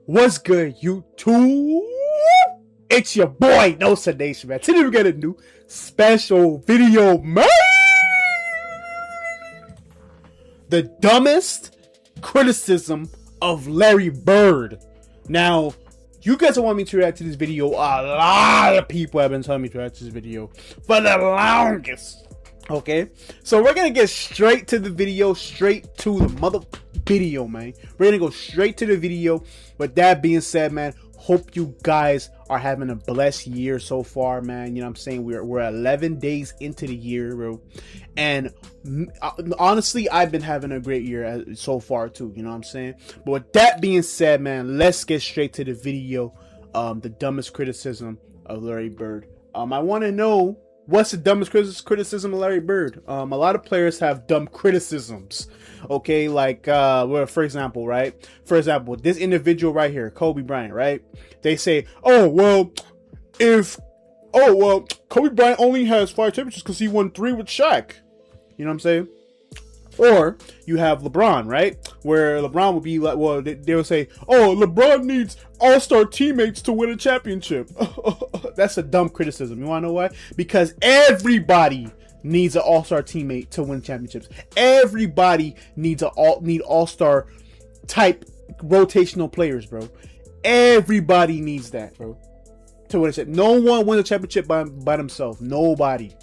What's good, YouTube? It's your boy, NosaaNation, man. Today we got a new special video, man. The dumbest criticism of Larry Bird. Now, you guys want me to react to this video. A lot of people have been telling me to react to this video for the longest. Okay, so we're gonna get straight to the video, straight to the mother video, man. We're gonna go straight to the video. With that being said, man, hope you guys are having a blessed year so far, man. You know what I'm saying? We're 11 days into the year, bro. And honestly, I've been having a great year so far too, you know what I'm saying? But with that being said, man, let's get straight to the video. The dumbest criticism of Larry Bird. I want to know, what's the dumbest criticism of Larry Bird? A lot of players have dumb criticisms. Okay, like well, for example, right? For example, this individual right here, Kobe Bryant, right? They say, oh well, Kobe Bryant only has 5 championships because he won 3 with Shaq. You know what I'm saying? Or you have LeBron, right? Where LeBron would be like, well, they would say, oh, LeBron needs all-star teammates to win a championship. That's a dumb criticism. You want to know why? Because everybody needs an all-star teammate to win championships. Everybody needs all-star type rotational players, bro. Everybody needs that, bro, to win a championship. No one wins a championship by themselves. Nobody.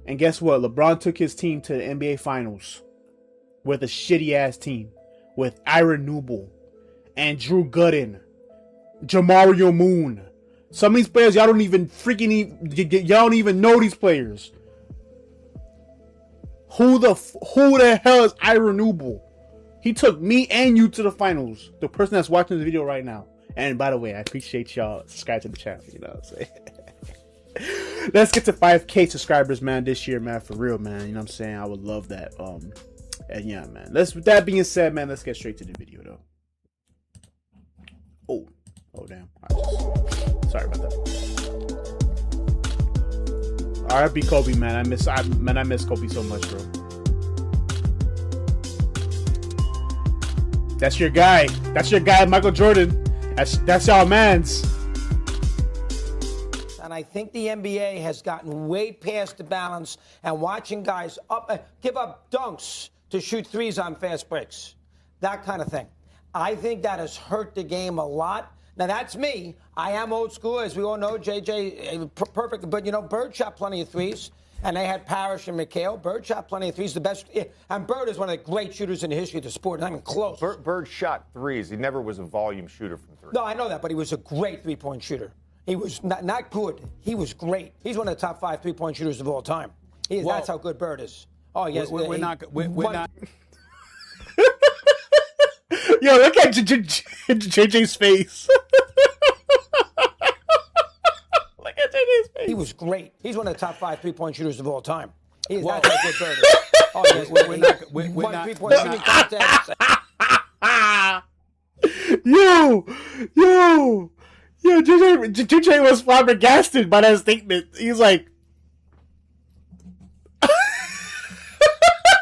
And guess what? LeBron took his team to the NBA Finals with a shitty-ass team. With Ira Newble and Drew Gooden, Jamario Moon. Some of these players, y'all don't even know these players. Who the hell is Ira Newble? He took me and you to the finals. The person that's watching this video right now. And by the way, I appreciate y'all subscribe to the channel. You know what I'm saying? Let's get to 5K subscribers, man, this year, man, for real, man. You know what I'm saying? I would love that. And yeah, man. With that being said, man, let's get straight to the video, though. Oh, damn. Sorry about that. R.I.P. Kobe, man. I miss Kobe so much, bro. That's your guy. That's your guy, Michael Jordan. That's y'all man's. And I think the NBA has gotten way past the balance and watching guys give up dunks to shoot threes on fast breaks. That kind of thing. I think that has hurt the game a lot. Now, that's me. I am old school, as we all know. JJ, perfect. But, you know, Bird shot plenty of threes. And they had Parrish and McHale. Bird shot plenty of threes. The best. And Bird is one of the great shooters in the history of the sport. Not even close. Bird shot threes. He never was a volume shooter from 3. No, I know that. But he was a great three-point shooter. He was not good. He was great. He's one of the top 5 three-point shooters of all time. That's how good Bird is. Oh, yes. We're not. Yo, look at JJ's face. Look at JJ's face. He was great. He's one of the top 5 three-point shooters of all time. That's how good Bird is. Oh, yes. We're not. Three-point shooting contest. Yo, JJ was flabbergasted by that statement. He's like,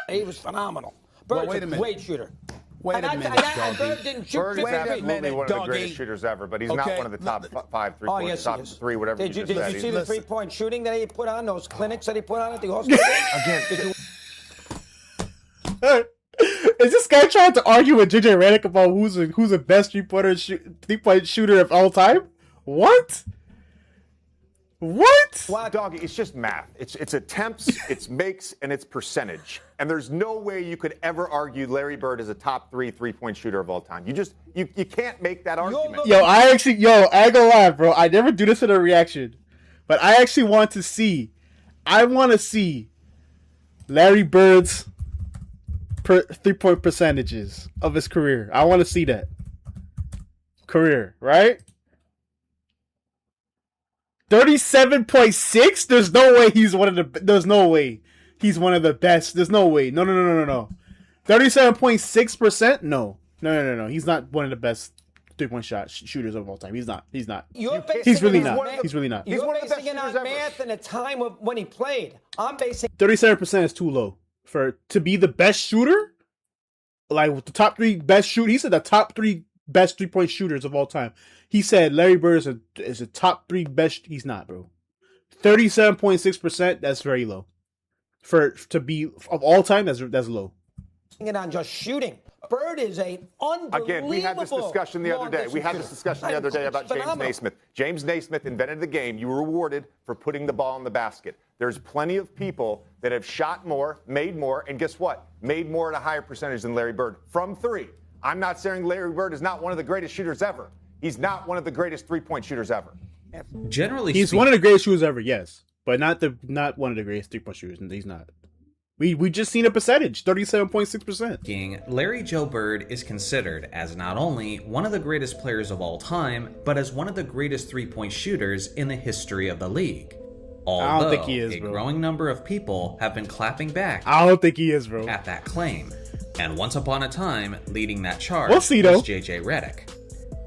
he was phenomenal. Bird's a great shooter. Wait a minute, and Bird didn't shoot. Bird is absolutely one of the greatest shooters ever, but he's not one of the top 5 3-point, top 3, whatever. Did you see the three-point shooting that he put on, those clinics that he put on at the All-Star game? Again, is this guy trying to argue with JJ Redick about who's the best three-point shooter of all time? What? Doggy, it's just math. It's attempts, it's makes, and it's percentage. And there's no way you could ever argue Larry Bird is a top 3 3-point shooter of all time. You can't make that argument. I ain't gonna lie, bro. I never do this in a reaction. But I actually want to see Larry Bird's 3-point percentages of his career. I want to see that. Career, right? 37.6? There's no way he's one of the best. There's no way. No. 37.6%? No. He's not one of the best 3-point shooters of all time. He's not. He's really not. He's really not. You're basing it on math and the time of when he played. I'm basing 37% is too low to be the best shooter. Like the top 3 best shooter. He said the top 3 best 3-point shooters of all time. He said Larry Bird is a top 3 best. He's not, bro. 37.6%. That's very low. To be of all time, that's low. It on just shooting. Bird is an unbelievable. Again, we had this discussion the other day. About James Naismith. James Naismith invented the game. You were rewarded for putting the ball in the basket. There's plenty of people that have shot more, made more, and guess what? Made more at a higher percentage than Larry Bird from 3. I'm not saying Larry Bird is not one of the greatest shooters ever. He's not one of the greatest 3-point shooters ever. Generally, he's one of the greatest shooters ever, yes, but not one of the greatest 3-point shooters. He's not. We just seen a percentage, 37.6%. Larry Joe Bird is considered as not only one of the greatest players of all time, but as one of the greatest 3-point shooters in the history of the league. Although I don't think he is, a bro. growing number of people have been clapping back. I don't think he is, bro. At that claim. And once upon a time, leading that charge was JJ Redick.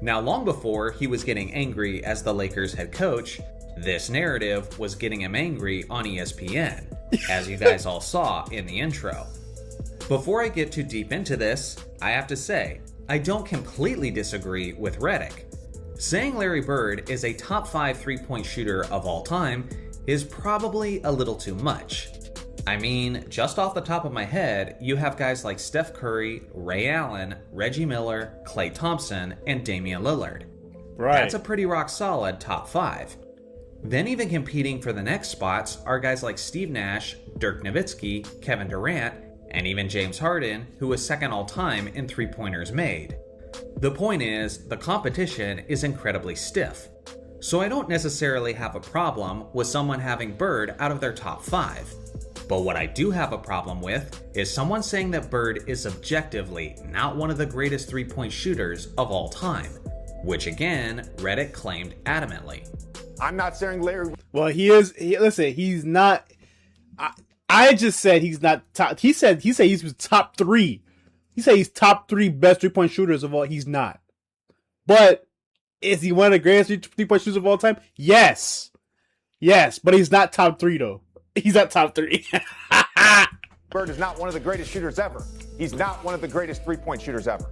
Now, long before he was getting angry as the Lakers head coach, this narrative was getting him angry on ESPN, as you guys all saw in the intro. Before I get too deep into this, I have to say, I don't completely disagree with Redick. Saying Larry Bird is a top 5 3-point shooter of all time is probably a little too much. I mean, just off the top of my head, you have guys like Steph Curry, Ray Allen, Reggie Miller, Klay Thompson, and Damian Lillard. Right. That's a pretty rock solid top 5. Then even competing for the next spots are guys like Steve Nash, Dirk Nowitzki, Kevin Durant, and even James Harden, who was second all time in 3-pointers made. The point is, the competition is incredibly stiff. So I don't necessarily have a problem with someone having Bird out of their top 5. But what I do have a problem with is someone saying that Bird is objectively not one of the greatest 3-point shooters of all time, which again, Redick claimed adamantly. I'm not saying Larry. Well, he is. Listen, he's not. I just said he's not top. He said he was top 3. He said he's top 3 best 3-point shooters of all. He's not. But is he one of the greatest 3-point shooters of all time? Yes. Yes, but he's not top 3 though. He's not top 3. Bird is not one of the greatest shooters ever. He's not one of the greatest 3-point shooters ever.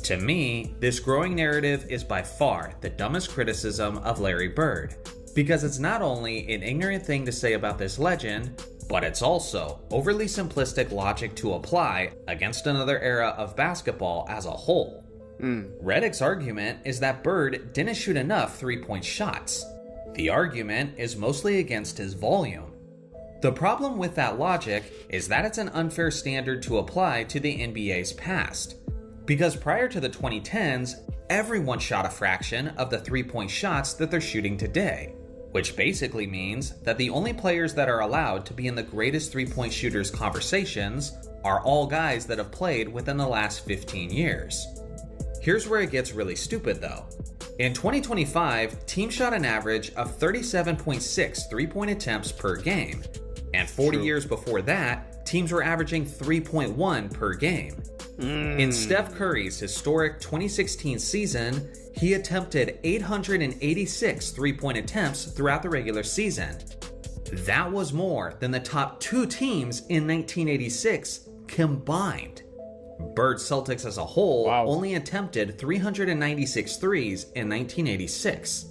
To me, this growing narrative is by far the dumbest criticism of Larry Bird, because it's not only an ignorant thing to say about this legend, but it's also overly simplistic logic to apply against another era of basketball as a whole. Redick's argument is that Bird didn't shoot enough 3-point shots. The argument is mostly against his volume. The problem with that logic is that it's an unfair standard to apply to the NBA's past. Because prior to the 2010s, everyone shot a fraction of the 3-point shots that they're shooting today, which basically means that the only players that are allowed to be in the greatest 3-point shooters conversations are all guys that have played within the last 15 years. Here's where it gets really stupid though. In 2025, teams shot an average of 37.6 3-point attempts per game, and 40 years before that, teams were averaging 3.1 per game. In Steph Curry's historic 2016 season, he attempted 886 3-point attempts throughout the regular season. That was more than the top 2 teams in 1986 combined. Bird's Celtics as a whole only attempted 396 threes in 1986.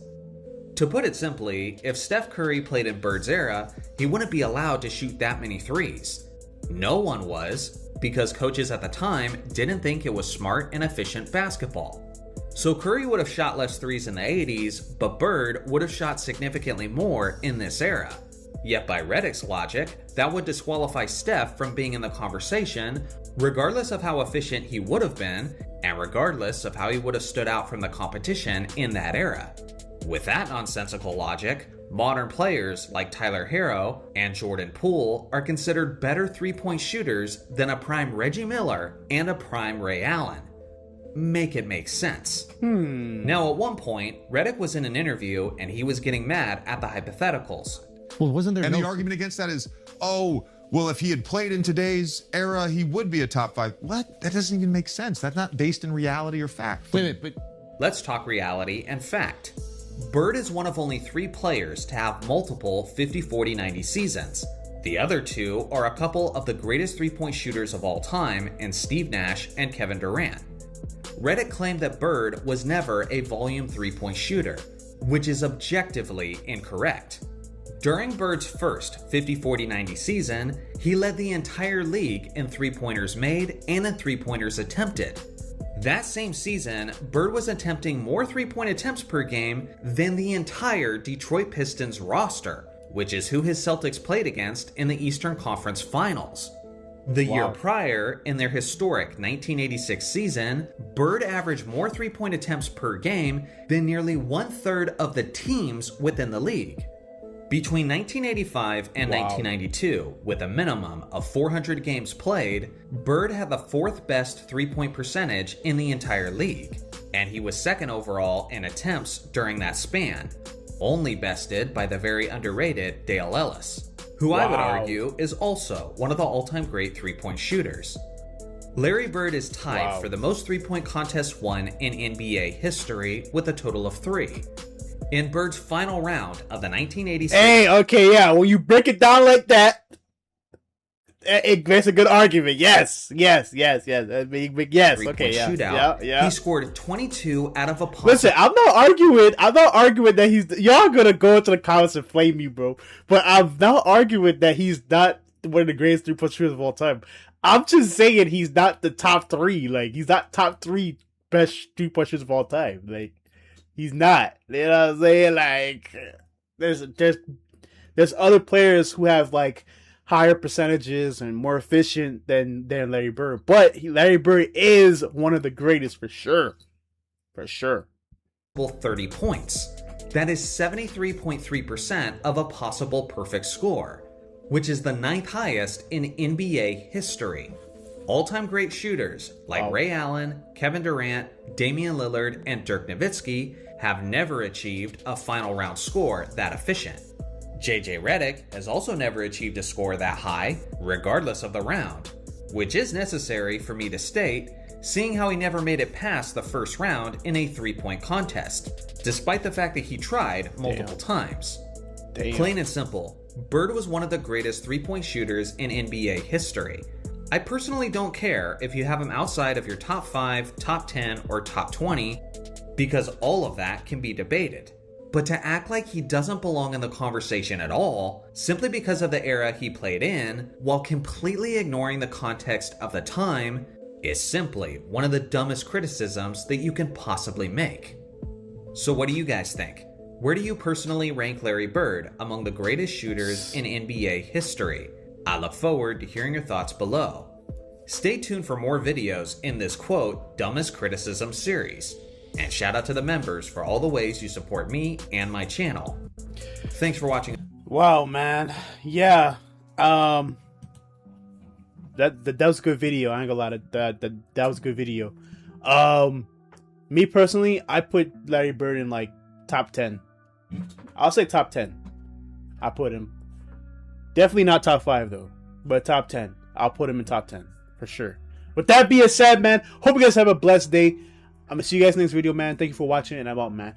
To put it simply, if Steph Curry played in Bird's era, he wouldn't be allowed to shoot that many threes. No one was, because coaches at the time didn't think it was smart and efficient basketball. So Curry would have shot less threes in the 80s, but Bird would have shot significantly more in this era. Yet by Redick's logic, that would disqualify Steph from being in the conversation, regardless of how efficient he would have been, and regardless of how he would have stood out from the competition in that era. With that nonsensical logic, modern players like Tyler Herro and Jordan Poole are considered better 3-point shooters than a prime Reggie Miller and a prime Ray Allen. Make it make sense. Now, at one point, Redick was in an interview and he was getting mad at the hypotheticals. Well, wasn't there the argument against that is, well, if he had played in today's era, he would be a top 5. What? That doesn't even make sense. That's not based in reality or fact. Wait, but let's talk reality and fact. Bird is one of only 3 players to have multiple 50, 40, 90 seasons. The other 2 are a couple of the greatest 3-point shooters of all time in Steve Nash and Kevin Durant. Reddit claimed that Bird was never a volume 3-point shooter, which is objectively incorrect. During Bird's first 50-40-90 season, he led the entire league in 3-pointers made and in 3-pointers attempted. That same season, Bird was attempting more 3-point attempts per game than the entire Detroit Pistons roster, which is who his Celtics played against in the Eastern Conference Finals. The year prior, in their historic 1986 season, Bird averaged more 3-point attempts per game than nearly 1/3 of the teams within the league. Between 1985 and 1992, with a minimum of 400 games played, Bird had the 4th best 3-point percentage in the entire league, and he was 2nd overall in attempts during that span, only bested by the very underrated Dale Ellis, who I would argue is also one of the all-time great 3-point shooters. Larry Bird is tied for the most 3-point contests won in NBA history with a total of 3. In Bird's final round of the 1986... Hey, okay, yeah, when you break it down like that, it makes a good argument. Yes. Okay, yeah. Shootout, yeah. He scored 22 out of a possible... Listen, I'm not arguing that he's... Y'all gonna go into the comments and flame me, bro. But I'm not arguing that he's not one of the greatest 3-point shooters of all time. I'm just saying he's not the top 3. Like, he's not top 3 best 3-point shooters of all time. Like, he's not. You know what I'm saying? Like, there's other players who have, like, higher percentages and more efficient than Larry Bird. But Larry Bird is one of the greatest for sure. For sure. 30 points. That is 73.3% of a possible perfect score, which is the 9th highest in NBA history. All-time great shooters like Ray Allen, Kevin Durant, Damian Lillard, and Dirk Nowitzki have never achieved a final round score that efficient. JJ Redick has also never achieved a score that high, regardless of the round, which is necessary for me to state, seeing how he never made it past the first round in a 3-point contest, despite the fact that he tried multiple times. Plain and simple, Bird was one of the greatest 3-point shooters in NBA history. I personally don't care if you have him outside of your top 5, top 10, or top 20, because all of that can be debated. But to act like he doesn't belong in the conversation at all, simply because of the era he played in, while completely ignoring the context of the time, is simply one of the dumbest criticisms that you can possibly make. So what do you guys think? Where do you personally rank Larry Bird among the greatest shooters in NBA history? I look forward to hearing your thoughts below. Stay tuned for more videos in this quote, dumbest criticism series. And shout out to the members for all the ways you support me and my channel. Thanks for watching. Wow, man. Yeah. That was a good video. I ain't gonna lie, that was a good video. Me personally, I put Larry Bird in like top 10. I'll say top 10. I put him. Definitely not top 5 though, but top 10. I'll put him in top 10 for sure. With that being said, man, hope you guys have a blessed day. I'm gonna see you guys in the next video, man. Thank you for watching, and I'm out, man.